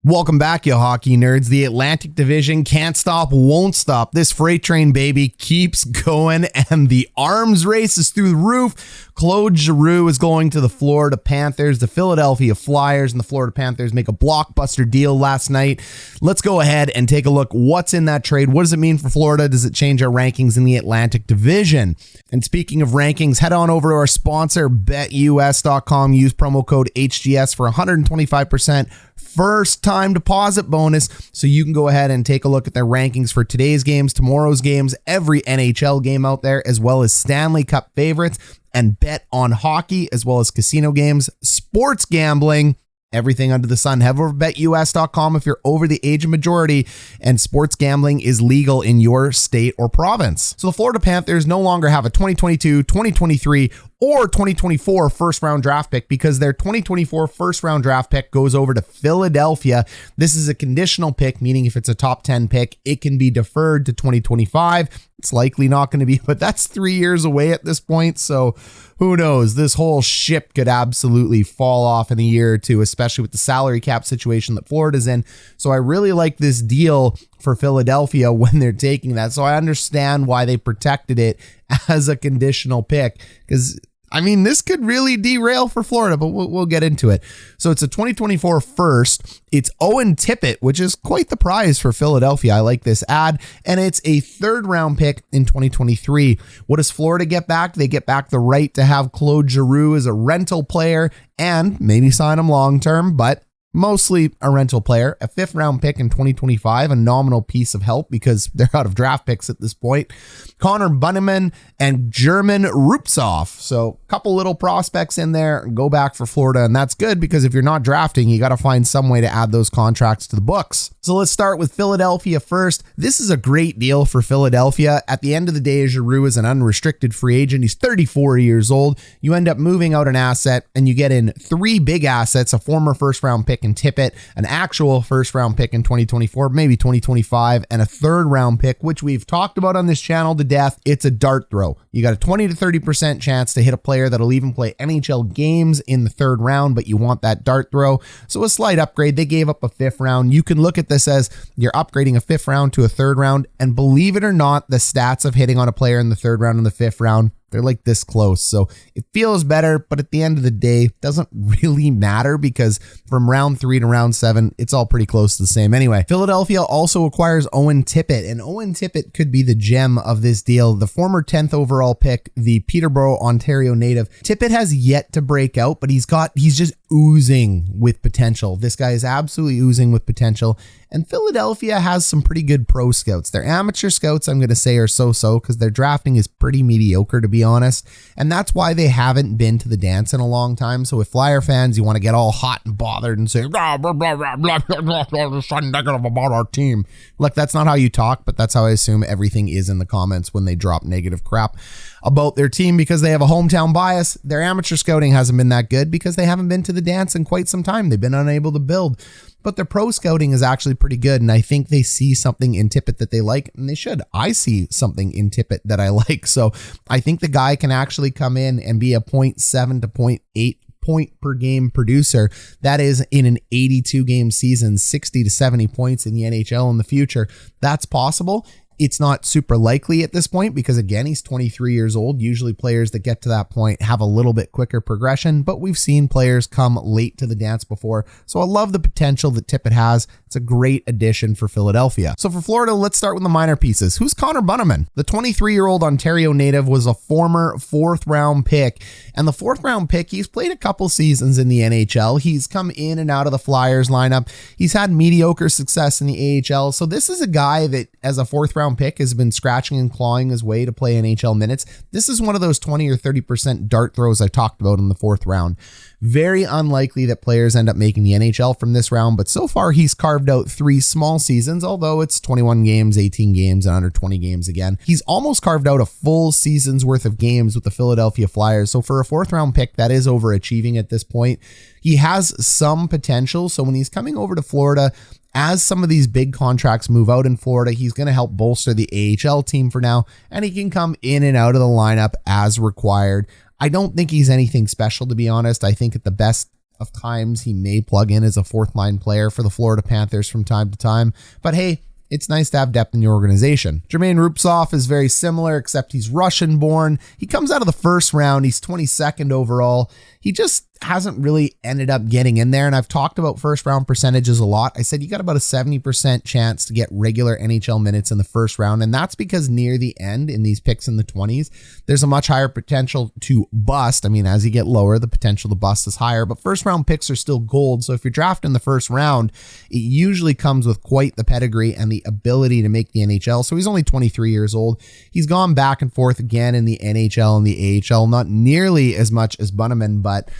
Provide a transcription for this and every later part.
Welcome back, you hockey nerds. The Atlantic Division can't stop, won't stop. This freight train, baby, keeps going, and the arms race is through the roof. Claude Giroux is going to the Florida Panthers. The Philadelphia Flyers and the Florida Panthers make a blockbuster deal last night. Let's go ahead and take a look what's in that trade. What does it mean for Florida? Does it change our rankings in the Atlantic Division? And speaking of rankings, head on over to our sponsor, BetUS.com. Use promo code HGS for 125% first time deposit bonus, so you can go ahead and take a look at their rankings for today's games, tomorrow's games, every NHL game out there, as well as Stanley Cup favorites, and bet on hockey, as well as casino games, sports gambling, everything under the sun. Head over to BetUS.com if you're over the age of majority and sports gambling is legal in your state or province. So the Florida Panthers no longer have a 2022, 2023, or 2024 first round draft pick because their 2024 first round draft pick goes over to Philadelphia. This is a conditional pick, meaning if it's a top 10 pick, it can be deferred to 2025. It's likely not going to be, but that's 3 years away at this point. So who knows? This whole ship could absolutely fall off in a year or two, especially with the salary cap situation that Florida's in. So I really like this deal for Philadelphia when they're taking that. So I understand why they protected it as a conditional pick, because I mean, this could really derail for Florida, but we'll get into it. So it's a 2024 first. It's Owen Tippett, which is quite the prize for Philadelphia. I like this ad. And it's a third round pick in 2023. What does Florida get back? They get back the right to have Claude Giroux as a rental player and maybe sign him long term, but mostly a rental player, a fifth round pick in 2025, a nominal piece of help because they're out of draft picks at this point. Connor Bunneman and German Rupsov. So a couple little prospects in there, go back for Florida. And that's good because if you're not drafting, you got to find some way to add those contracts to the books. So let's start with Philadelphia first. This is a great deal for Philadelphia. At the end of the day, Giroux is an unrestricted free agent. He's 34 years old. You end up moving out an asset and you get in three big assets, a former first round pick in Tippett, an actual first round pick in 2024, maybe 2025, and a third round pick, which we've talked about on this channel to death. It's a dart throw. You got a 20 to 30% chance to hit a player that'll even play NHL games in the third round, but you want that dart throw. So a slight upgrade. They gave up a fifth round. You can look at this as you're upgrading a fifth round to a third round, and believe it or not, the stats of hitting on a player in the third round and the fifth round, they're like this close. So it feels better, but at the end of the day, it doesn't really matter because from round 3 to round 7, it's all pretty close to the same. Anyway, Philadelphia also acquires Owen Tippett, and Owen Tippett could be the gem of this deal. The former 10th overall pick, the Peterborough, Ontario native. Tippett has yet to break out, but he's just oozing with potential. This guy is absolutely oozing with potential. And Philadelphia has some pretty good pro scouts. Their amateur scouts, I'm going to say, are so-so because their drafting is pretty mediocre, to be honest. And that's why they haven't been to the dance in a long time. So if Flyer fans, you want to get all hot and bothered and say, blah, blah, blah, blah, blah, blah, blah, blah, something negative about our team. Look, that's not how you talk, but that's how I assume everything is in the comments when they drop negative crap about their team because they have a hometown bias. Their amateur scouting hasn't been that good because they haven't been to the dance in quite some time. They've been unable to build. But their pro scouting is actually pretty good, and I think they see something in Tippett that they like, and they should. I see something in Tippett that I like, so I think the guy can actually come in and be a 0.7 to 0.8 point per game producer. That is in an 82 game season, 60 to 70 points in the NHL in the future. That's possible. It's not super likely at this point because, again, he's 23 years old. Usually players that get to that point have a little bit quicker progression, but we've seen players come late to the dance before. So I love the potential that Tippett has. It's a great addition for Philadelphia. So for Florida, let's start with the minor pieces. Who's Connor Bunneman? The 23-year-old Ontario native was a former fourth round pick. And the fourth round pick, he's played a couple seasons in the NHL. He's come in and out of the Flyers lineup. He's had mediocre success in the AHL. So this is a guy that, as a fourth round pick, has been scratching and clawing his way to play NHL minutes. This is one of those 20 or 30% dart throws I talked about in the fourth round. Very unlikely that players end up making the NHL from this round, but so far he's carved out 3 small seasons, although it's 21 games, 18 games, and under 20 games again. He's almost carved out a full season's worth of games with the Philadelphia Flyers, so for a fourth round pick, that is overachieving at this point. He has some potential, so when he's coming over to Florida, as some of these big contracts move out in Florida, he's going to help bolster the AHL team for now, and he can come in and out of the lineup as required. I don't think he's anything special, to be honest. I think at the best, of times he may plug in as a fourth line player for the Florida Panthers from time to time. But hey, it's nice to have depth in your organization. Jermaine Rupsov is very similar, except he's Russian-born. He comes out of the first round. He's 22nd overall. He just hasn't really ended up getting in there. And I've talked about first round percentages a lot. I said you got about a 70% chance to get regular NHL minutes in the first round. And that's because near the end in these picks in the 20s, there's a much higher potential to bust. I mean, as you get lower, the potential to bust is higher, but first round picks are still gold. So if you're drafted in the first round, it usually comes with quite the pedigree and the ability to make the NHL. So he's only 23 years old. He's gone back and forth again in the NHL and the AHL, not nearly as much as Bunnaman, but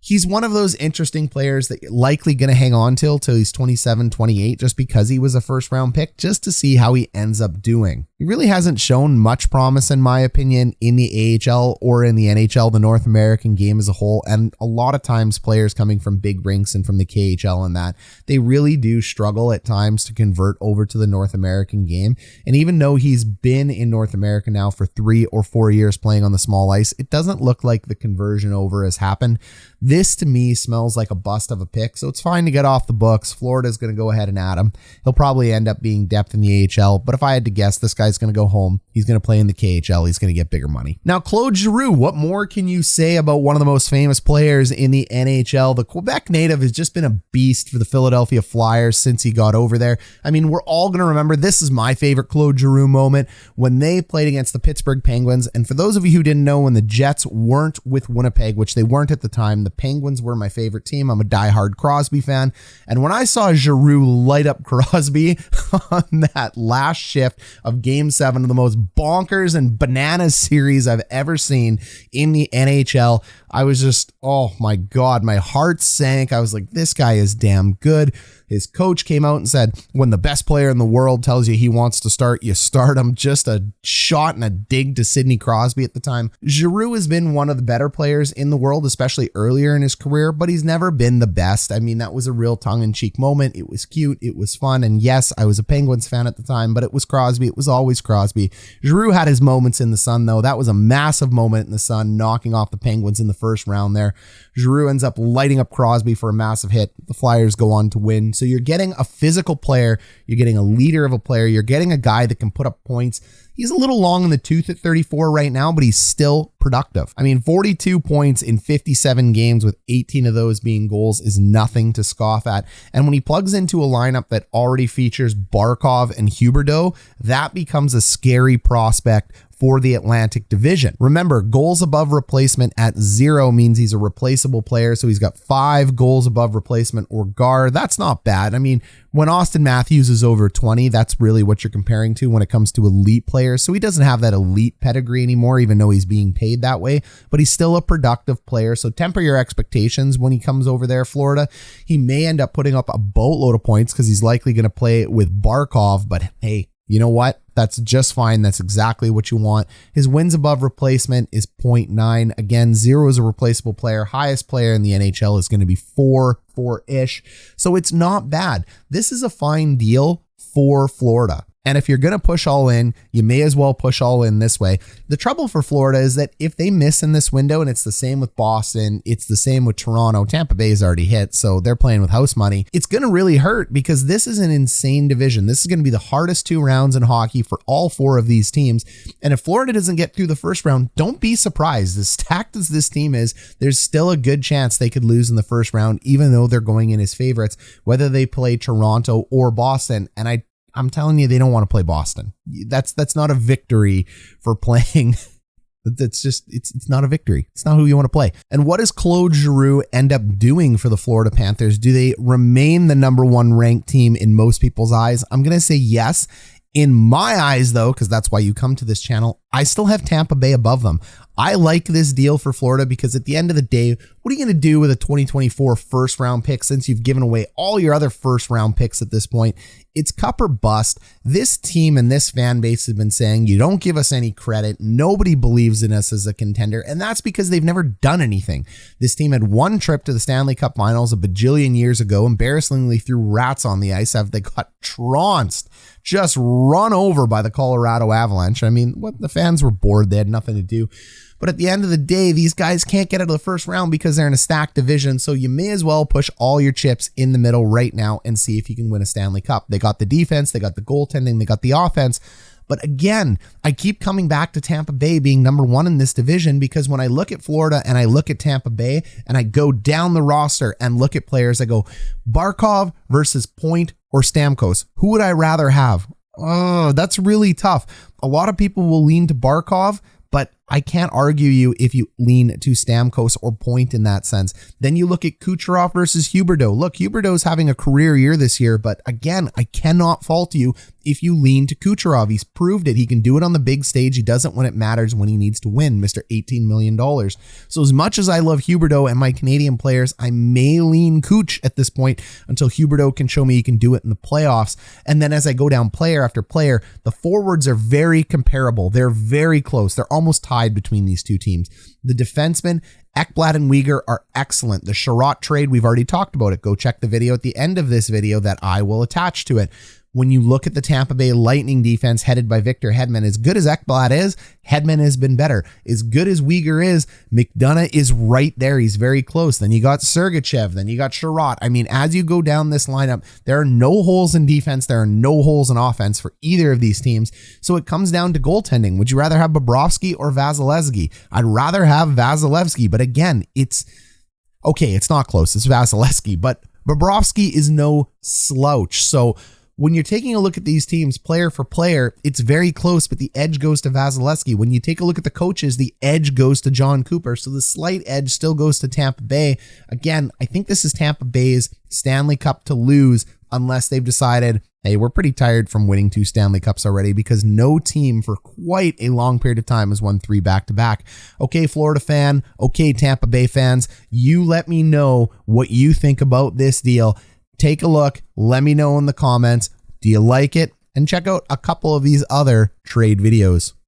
he's one of those interesting players that you're likely going to hang on till he's 27, 28, just because he was a first round pick, just to see how he ends up doing. He really hasn't shown much promise, in my opinion, in the AHL or in the NHL, the North American game as a whole. And a lot of times players coming from big rinks and from the KHL and that, they really do struggle at times to convert over to the North American game. And even though he's been in North America now for 3 or 4 years playing on the small ice, it doesn't look like the conversion over has happened. This to me smells like a bust of a pick, so it's fine to get off the books. Florida's going to go ahead and add him. He'll probably end up being depth in the AHL, but if I had to guess, this guy's going to go home. He's going to play in the KHL. He's going to get bigger money. Now, Claude Giroux, what more can you say about one of the most famous players in the NHL? The Quebec native has just been a beast for the Philadelphia Flyers since he got over there. I mean, we're all going to remember, this is my favorite Claude Giroux moment, when they played against the Pittsburgh Penguins. And for those of you who didn't know, when the Jets weren't with Winnipeg, which they weren't at the time, the Penguins were my favorite team. I'm a diehard Crosby fan. And when I saw Giroux light up Crosby on that last shift of Game 7 of the most bonkers and bananas series I've ever seen in the NHL, I was just, oh my God, my heart sank. I was like, this guy is damn good. His coach came out and said, when the best player in the world tells you he wants to start, you start him. Just a shot and a dig to Sidney Crosby at the time. Giroux has been one of the better players in the world, especially earlier in his career, but he's never been the best. I mean, that was a real tongue-in-cheek moment. It was cute. It was fun. And yes, I was a Penguins fan at the time, but it was Crosby. It was always Crosby. Giroux had his moments in the sun, though. That was a massive moment in the sun, knocking off the Penguins in the first round there. Giroux ends up lighting up Crosby for a massive hit. The Flyers go on to win. So you're getting a physical player, you're getting a leader of a player, you're getting a guy that can put up points. He's a little long in the tooth at 34 right now, but he's still productive. I mean, 42 points in 57 games with 18 of those being goals is nothing to scoff at. And when he plugs into a lineup that already features Barkov and Huberdeau, that becomes a scary prospect for the Atlantic Division. Remember, goals above replacement at 0 means he's a replaceable player. So he's got 5 goals above replacement or GAR. That's not bad. I mean, when Austin Matthews is over 20, that's really what you're comparing to when it comes to elite players. So he doesn't have that elite pedigree anymore, even though he's being paid that way, but he's still a productive player. So temper your expectations when he comes over there, Florida. He may end up putting up a boatload of points because he's likely going to play with Barkov, but hey, you know what? That's just fine. That's exactly what you want. His wins above replacement is 0.9. Again, 0 is a replaceable player. Highest player in the NHL is going to be 4-ish. So it's not bad. This is a fine deal for Florida. And if you're going to push all in, you may as well push all in this way. The trouble for Florida is that if they miss in this window, and it's the same with Boston, it's the same with Toronto, Tampa Bay is already hit, so they're playing with house money. It's going to really hurt because this is an insane division. This is going to be the hardest 2 rounds in hockey for all 4 of these teams. And if Florida doesn't get through the first round, don't be surprised. As stacked as this team is, there's still a good chance they could lose in the first round, even though they're going in as favorites, whether they play Toronto or Boston. And I'm telling you, they don't want to play Boston. That's not a victory for playing. That's just, it's not a victory. It's not who you want to play. And what does Claude Giroux end up doing for the Florida Panthers? Do they remain the number 1 ranked team in most people's eyes? I'm going to say yes. In my eyes, though, because that's why you come to this channel, I still have Tampa Bay above them. I like this deal for Florida because at the end of the day, what are you going to do with a 2024 first round pick since you've given away all your other first round picks at this point? It's cup or bust. This team and this fan base have been saying, you don't give us any credit. Nobody believes in us as a contender. And that's because they've never done anything. This team had 1 trip to the Stanley Cup finals a bajillion years ago, embarrassingly threw rats on the ice after they got trounced, just run over by the Colorado Avalanche. I mean, what, the fans were bored. They had nothing to do. But at the end of the day, these guys can't get out of the first round because they're in a stacked division. So you may as well push all your chips in the middle right now and see if you can win a Stanley Cup. They got the defense, they got the goaltending, they got the offense. But again, I keep coming back to Tampa Bay being number one in this division, because when I look at Florida and I look at Tampa Bay and I go down the roster and look at players, I go Barkov versus Point or Stamkos. Who would I rather have? Oh, that's really tough. A lot of people will lean to Barkov, but I can't argue you if you lean to Stamkos or Point in that sense. Then you look at Kucherov versus Huberdeau. Look, Huberdeau's having a career year this year, but again, I cannot fault you if you lean to Kucherov. He's proved it. He can do it on the big stage. He does it when it matters, when he needs to win, Mr. $18 million. So as much as I love Huberdeau and my Canadian players, I may lean Kuch at this point until Huberdeau can show me he can do it in the playoffs. And then as I go down player after player, the forwards are very comparable. They're very close. They're almost tied between these two teams. The defensemen, Ekblad and Weegar, are excellent. The Sherratt trade, we've already talked about it. Go check the video at the end of this video that I will attach to it. When you look at the Tampa Bay Lightning defense headed by Victor Hedman, as good as Ekblad is, Hedman has been better. As good as Weegar is, McDonough is right there. He's very close. Then you got Sergachev. Then you got Sherratt. I mean, as you go down this lineup, there are no holes in defense. There are no holes in offense for either of these teams. So it comes down to goaltending. Would you rather have Bobrovsky or Vasilevsky? I'd rather have Vasilevsky, but again, it's okay. It's not close. It's Vasilevsky, but Bobrovsky is no slouch. So when you're taking a look at these teams player for player, it's very close, but the edge goes to Vasilevsky. When you take a look at the coaches, the edge goes to John Cooper. So the slight edge still goes to Tampa Bay. Again, I think this is Tampa Bay's Stanley Cup to lose unless they've decided, hey, we're pretty tired from winning 2 Stanley Cups already, because no team for quite a long period of time has won 3 back-to-back. Okay, Florida fan. Okay, Tampa Bay fans. You let me know what you think about this deal. Take a look. Let me know in the comments. Do you like it? And check out a couple of these other trade videos.